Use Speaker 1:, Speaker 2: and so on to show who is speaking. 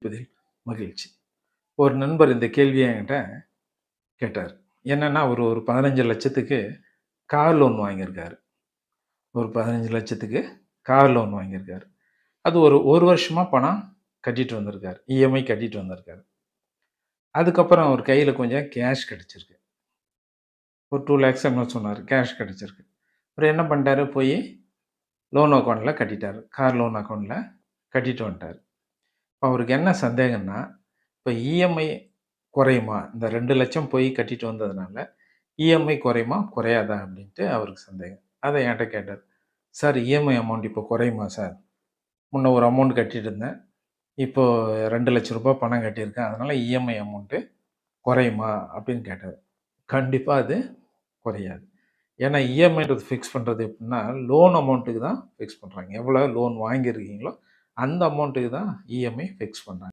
Speaker 1: பதில் மகிழ்ச்சி. ஒரு நண்பர் இந்த கேள்விய என்கிட்ட கேட்டாரு. என்னன்னா, அவரு ஒரு 15,00,000க்கு கார் லோன் வாங்கியிருக்காரு. ஒரு 15,00,000க்கு கார் லோன் வாங்கியிருக்காரு. அது ஒரு 1 வருஷமா பணம் கட்டிட்டு வந்திருக்காரு. இஎம்ஐ கட்டிட்டு வந்திருக்காரு. அதுக்கப்புறம் அவர் கையில கொஞ்சம் கேஷ் கிடைச்சிருக்கு. ஒரு 2,00,000 என்னமோ சொன்னாரு. கேஷ் கிடைச்சிருக்கு. அவரு என்ன பண்ணிட்டாரு, போயி லோன் அக்கவுண்ட்ல கட்டிட்டாரு. கார் லோன் அக்கவுண்ட்ல கட்டிட்டு வந்துட்டாரு. அவருக்கு என்ன சந்தேகம்ன்னா, இப்ப இஎம்ஐ குறையுமா? இந்த 2,00,000 போய் கட்டிட்டு வந்ததுனால, இஎம்ஐ குறையுமா? குறையாதா? அப்படின்ட்டு அவருக்கு சந்தேகம். அத என்ட்ட கேட்டாரு. சார் இஎம்ஐ அமௌண்ட் இப்போ குறையுமா சார்? முன்ன ஒரு அமௌண்ட் கட்டிட்டு இருந்தேன். இப்போ ரூ. 2,00,000 பணம் கட்டியிருக்கேன். அதனால இஎம்ஐ அமௌண்ட் குறையுமா? அப்படின்னு கேட்டாரு. கண்டிப்பா அது குறையாது. ஏன்னா இஎம்ஐன்றது ஃபிக்ஸ் பண்றது எப்படின்னா, லோன் அமௌண்ட்டுக்கு தான் ஃபிக்ஸ் பண்றாங்க. எவ்வளோ லோன் வாங்கியிருக்கீங்களோ, அந்த அமௌண்ட்டுக்கு தான் இஎம்ஐ ஃபிக்ஸ் பண்றாங்க.